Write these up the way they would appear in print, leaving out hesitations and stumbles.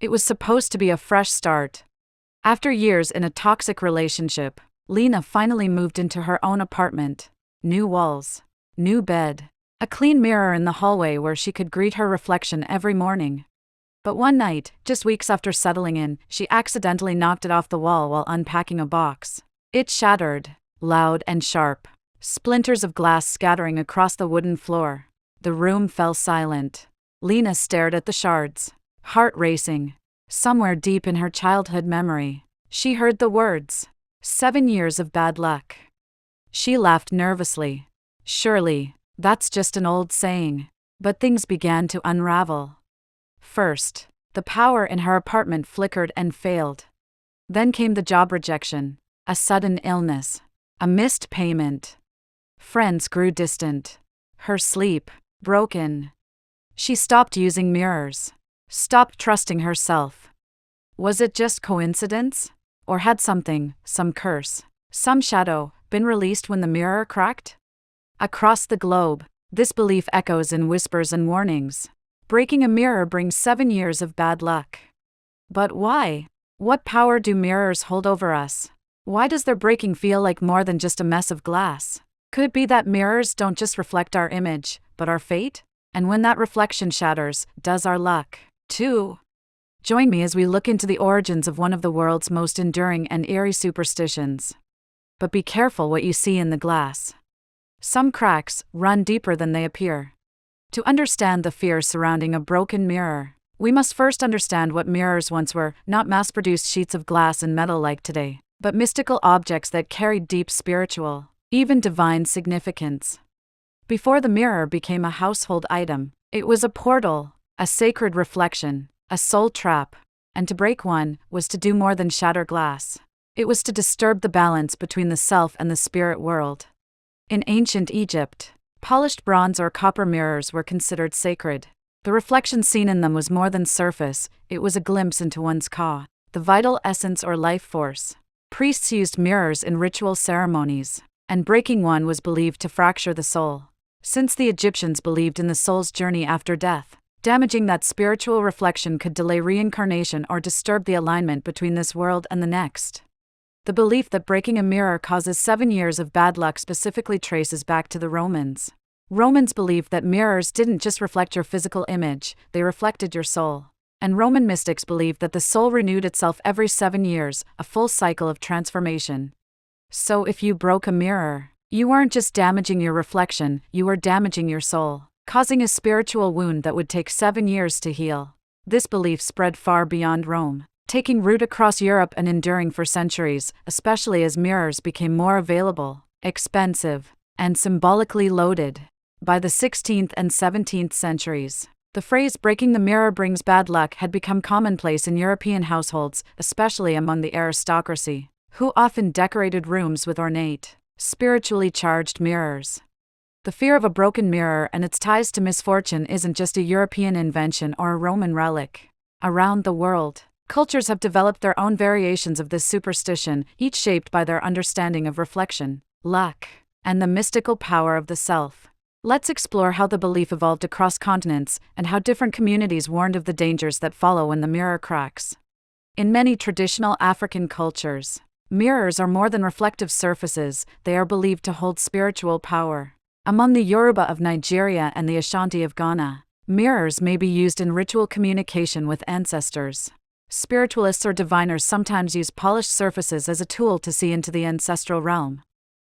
It was supposed to be a fresh start. After years in a toxic relationship, Lena finally moved into her own apartment. New walls, new bed, a clean mirror in the hallway where she could greet her reflection every morning. But one night, just weeks after settling in, she accidentally knocked it off the wall while unpacking a box. It shattered, loud and sharp, splinters of glass scattering across the wooden floor. The room fell silent. Lena stared at the shards, heart racing. Somewhere deep in her childhood memory, she heard the words, 7 years of bad luck. She laughed nervously. Surely, that's just an old saying. But things began to unravel. First, the power in her apartment flickered and failed. Then came the job rejection, a sudden illness, a missed payment. Friends grew distant. Her sleep, broken. She stopped using mirrors, stopped trusting herself. Was it just coincidence? Or had some curse, some shadow, been released when the mirror cracked? Across the globe, this belief echoes in whispers and warnings. Breaking a mirror brings 7 years of bad luck. But why? What power do mirrors hold over us? Why does their breaking feel like more than just a mess of glass? Could it be that mirrors don't just reflect our image, but our fate? And when that reflection shatters, does our luck, too? Join me as we look into the origins of one of the world's most enduring and eerie superstitions. But be careful what you see in the glass. Some cracks run deeper than they appear. To understand the fear surrounding a broken mirror, we must first understand what mirrors once were, not mass-produced sheets of glass and metal like today, but mystical objects that carried deep spiritual, even divine significance. Before the mirror became a household item, it was a portal, a sacred reflection, a soul trap, and to break one was to do more than shatter glass. It was to disturb the balance between the self and the spirit world. In ancient Egypt, polished bronze or copper mirrors were considered sacred. The reflection seen in them was more than surface, it was a glimpse into one's ka, the vital essence or life force. Priests used mirrors in ritual ceremonies, and breaking one was believed to fracture the soul. Since the Egyptians believed in the soul's journey after death, damaging that spiritual reflection could delay reincarnation or disturb the alignment between this world and the next. The belief that breaking a mirror causes 7 years of bad luck specifically traces back to the Romans. Romans believed that mirrors didn't just reflect your physical image, they reflected your soul. And Roman mystics believed that the soul renewed itself every 7 years, a full cycle of transformation. So if you broke a mirror, you weren't just damaging your reflection, you were damaging your soul, causing a spiritual wound that would take 7 years to heal. This belief spread far beyond Rome, taking root across Europe and enduring for centuries, especially as mirrors became more available, expensive, and symbolically loaded. By the 16th and 17th centuries, the phrase breaking the mirror brings bad luck had become commonplace in European households, especially among the aristocracy, who often decorated rooms with ornate, spiritually charged mirrors. The fear of a broken mirror and its ties to misfortune isn't just a European invention or a Roman relic. Around the world, cultures have developed their own variations of this superstition, each shaped by their understanding of reflection, luck, and the mystical power of the self. Let's explore how the belief evolved across continents and how different communities warned of the dangers that follow when the mirror cracks. In many traditional African cultures, mirrors are more than reflective surfaces, they are believed to hold spiritual power. Among the Yoruba of Nigeria and the Ashanti of Ghana, mirrors may be used in ritual communication with ancestors. Spiritualists or diviners sometimes use polished surfaces as a tool to see into the ancestral realm.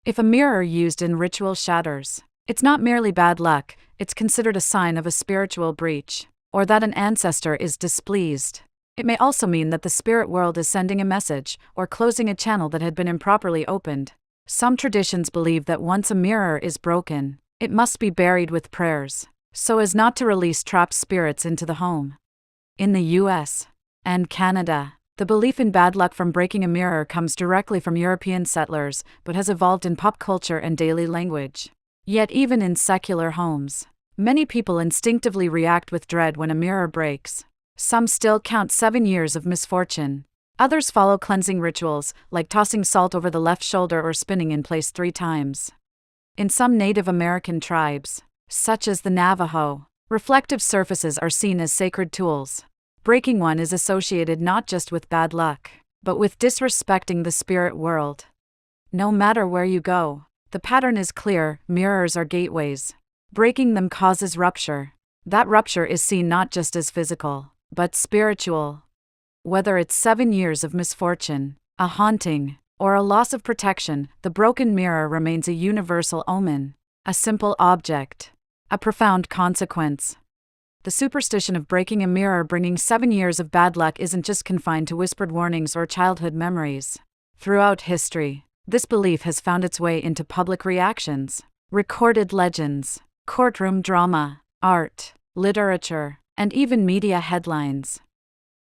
If a mirror used in ritual shatters, it's not merely bad luck, it's considered a sign of a spiritual breach, or that an ancestor is displeased. It may also mean that the spirit world is sending a message, or closing a channel that had been improperly opened. Some traditions believe that once a mirror is broken, it must be buried with prayers, so as not to release trapped spirits into the home. In the US and Canada, the belief in bad luck from breaking a mirror comes directly from European settlers, but has evolved in pop culture and daily language. Yet even in secular homes, many people instinctively react with dread when a mirror breaks. Some still count 7 years of misfortune. Others follow cleansing rituals, like tossing salt over the left shoulder or spinning in place 3 times. In some Native American tribes, such as the Navajo, reflective surfaces are seen as sacred tools. Breaking one is associated not just with bad luck, but with disrespecting the spirit world. No matter where you go, the pattern is clear: mirrors are gateways. Breaking them causes rupture. That rupture is seen not just as physical, but spiritual. Whether it's 7 years of misfortune, a haunting, or a loss of protection, the broken mirror remains a universal omen, a simple object, a profound consequence. The superstition of breaking a mirror bringing 7 years of bad luck isn't just confined to whispered warnings or childhood memories. Throughout history, this belief has found its way into public reactions, recorded legends, courtroom drama, art, literature, and even media headlines.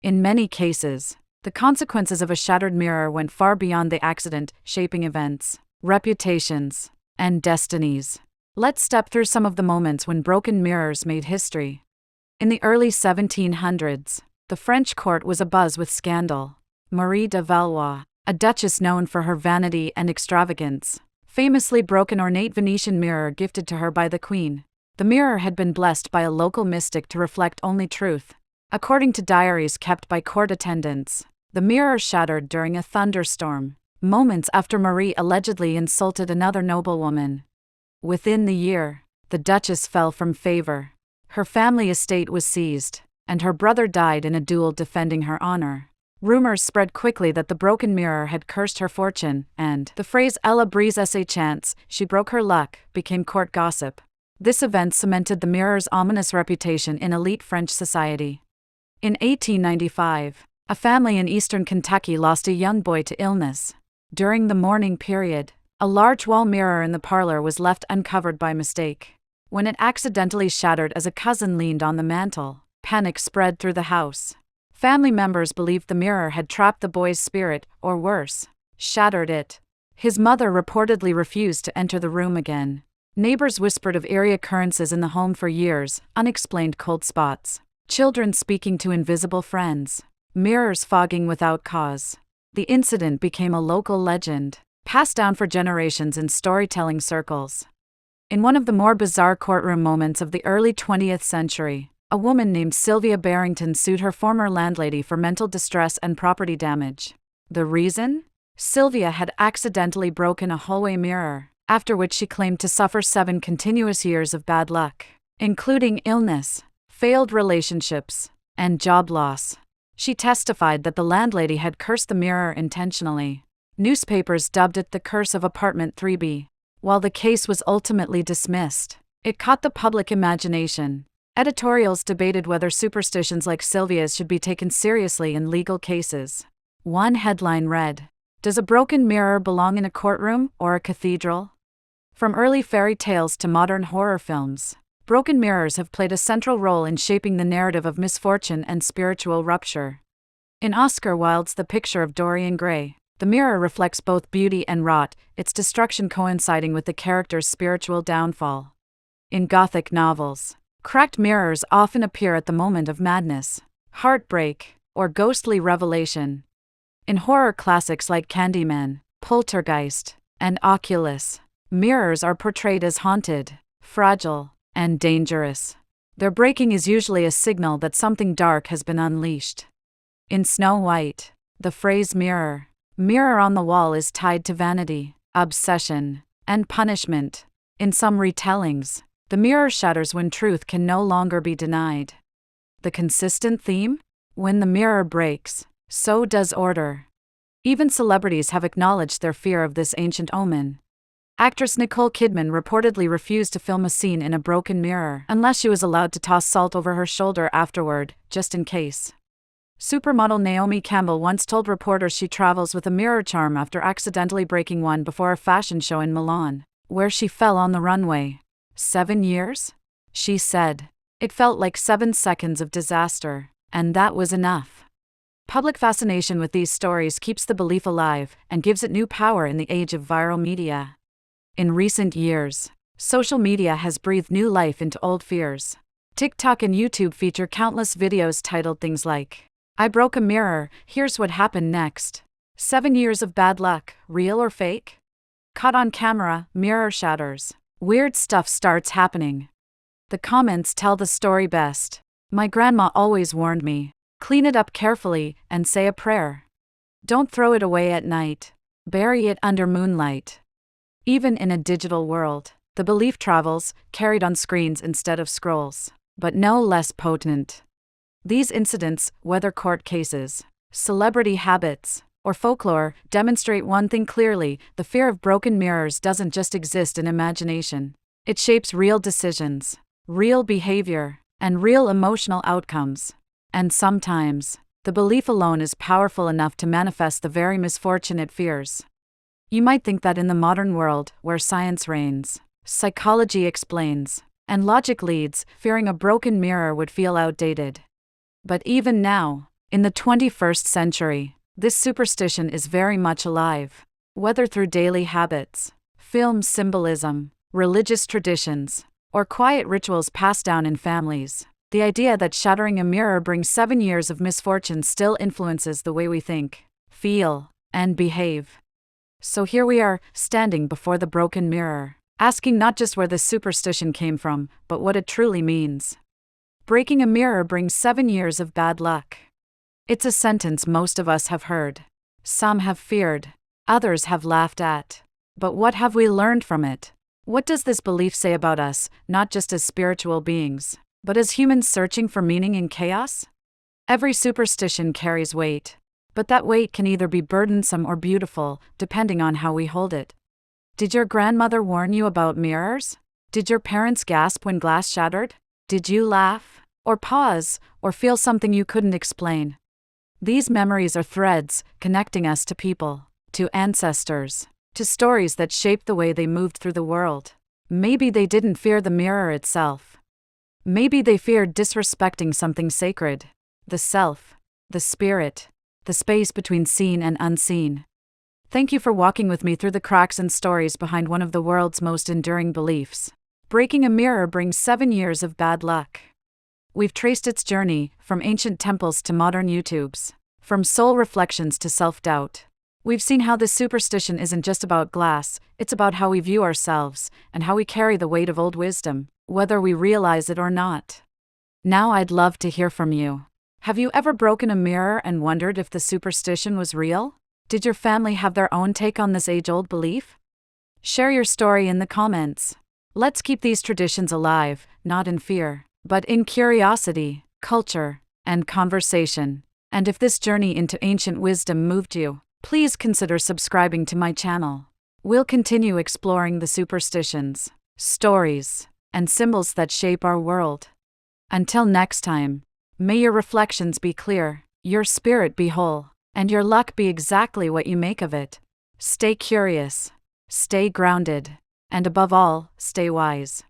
In many cases, the consequences of a shattered mirror went far beyond the accident, shaping events, reputations, and destinies. Let's step through some of the moments when broken mirrors made history. In the early 1700s, the French court was abuzz with scandal. Marie de Valois, a duchess known for her vanity and extravagance, famously broke an ornate Venetian mirror gifted to her by the Queen. The mirror had been blessed by a local mystic to reflect only truth. According to diaries kept by court attendants, the mirror shattered during a thunderstorm, moments after Marie allegedly insulted another noblewoman. Within the year, the duchess fell from favor. Her family estate was seized, and her brother died in a duel defending her honor. Rumors spread quickly that the broken mirror had cursed her fortune, and the phrase "Elle a brisé sa chance," she broke her luck, became court gossip. This event cemented the mirror's ominous reputation in elite French society. In 1895, a family in eastern Kentucky lost a young boy to illness. During the mourning period, a large wall mirror in the parlor was left uncovered by mistake. When it accidentally shattered as a cousin leaned on the mantel, panic spread through the house. Family members believed the mirror had trapped the boy's spirit, or worse, shattered it. His mother reportedly refused to enter the room again. Neighbors whispered of eerie occurrences in the home for years, unexplained cold spots, children speaking to invisible friends, mirrors fogging without cause. The incident became a local legend, passed down for generations in storytelling circles. In one of the more bizarre courtroom moments of the early 20th century, a woman named Sylvia Barrington sued her former landlady for mental distress and property damage. The reason? Sylvia had accidentally broken a hallway mirror, after which she claimed to suffer 7 continuous years of bad luck, including illness, failed relationships, and job loss. She testified that the landlady had cursed the mirror intentionally. Newspapers dubbed it the curse of apartment 3B. While the case was ultimately dismissed, it caught the public imagination. Editorials debated whether superstitions like Sylvia's should be taken seriously in legal cases. One headline read, "Does a broken mirror belong in a courtroom or a cathedral?" From early fairy tales to modern horror films, broken mirrors have played a central role in shaping the narrative of misfortune and spiritual rupture. In Oscar Wilde's The Picture of Dorian Gray, the mirror reflects both beauty and rot, its destruction coinciding with the character's spiritual downfall. In Gothic novels, cracked mirrors often appear at the moment of madness, heartbreak, or ghostly revelation. In horror classics like Candyman, Poltergeist, and Oculus, mirrors are portrayed as haunted, fragile, and dangerous. Their breaking is usually a signal that something dark has been unleashed. In Snow White, the phrase mirror on the wall is tied to vanity, obsession, and punishment. In some retellings, the mirror shatters when truth can no longer be denied. The consistent theme? When the mirror breaks, so does order. Even celebrities have acknowledged their fear of this ancient omen. Actress Nicole Kidman reportedly refused to film a scene in a broken mirror unless she was allowed to toss salt over her shoulder afterward, just in case. Supermodel Naomi Campbell once told reporters she travels with a mirror charm after accidentally breaking one before a fashion show in Milan, where she fell on the runway. 7 years? She said. It felt like 7 seconds of disaster, and that was enough. Public fascination with these stories keeps the belief alive and gives it new power in the age of viral media. In recent years, social media has breathed new life into old fears. TikTok and YouTube feature countless videos titled things like, "I broke a mirror, here's what happened next." 7 years of bad luck, real or fake? Caught on camera, mirror shatters. Weird stuff starts happening. The comments tell the story best. "My grandma always warned me. Clean it up carefully and say a prayer. Don't throw it away at night. Bury it under moonlight. Even in a digital world, the belief travels, carried on screens instead of scrolls, but no less potent. These incidents, whether court cases, celebrity habits, or folklore, demonstrate one thing clearly: the fear of broken mirrors doesn't just exist in imagination. It shapes real decisions, real behavior, and real emotional outcomes. And sometimes, the belief alone is powerful enough to manifest the very misfortune it fears. You might think that in the modern world, where science reigns, psychology explains, and logic leads, fearing a broken mirror would feel outdated. But even now, in the 21st century, this superstition is very much alive. Whether through daily habits, film symbolism, religious traditions, or quiet rituals passed down in families, the idea that shattering a mirror brings 7 years of misfortune still influences the way we think, feel, and behave. So here we are, standing before the broken mirror, asking not just where this superstition came from, but what it truly means. Breaking a mirror brings 7 years of bad luck. It's a sentence most of us have heard. Some have feared, others have laughed at. But what have we learned from it? What does this belief say about us, not just as spiritual beings, but as humans searching for meaning in chaos? Every superstition carries weight, but that weight can either be burdensome or beautiful, depending on how we hold it. Did your grandmother warn you about mirrors? Did your parents gasp when glass shattered? Did you laugh, or pause, or feel something you couldn't explain? These memories are threads connecting us to people, to ancestors, to stories that shaped the way they moved through the world. Maybe they didn't fear the mirror itself. Maybe they feared disrespecting something sacred, the self, the spirit, the space between seen and unseen. Thank you for walking with me through the cracks and stories behind one of the world's most enduring beliefs. Breaking a mirror brings 7 years of bad luck. We've traced its journey, from ancient temples to modern YouTubes, from soul reflections to self-doubt. We've seen how this superstition isn't just about glass, it's about how we view ourselves, and how we carry the weight of old wisdom, whether we realize it or not. Now I'd love to hear from you. Have you ever broken a mirror and wondered if the superstition was real? Did your family have their own take on this age-old belief? Share your story in the comments. Let's keep these traditions alive, not in fear, but in curiosity, culture, and conversation. And if this journey into ancient wisdom moved you, please consider subscribing to my channel. We'll continue exploring the superstitions, stories, and symbols that shape our world. Until next time, may your reflections be clear, your spirit be whole, and your luck be exactly what you make of it. Stay curious, stay grounded, and above all, stay wise.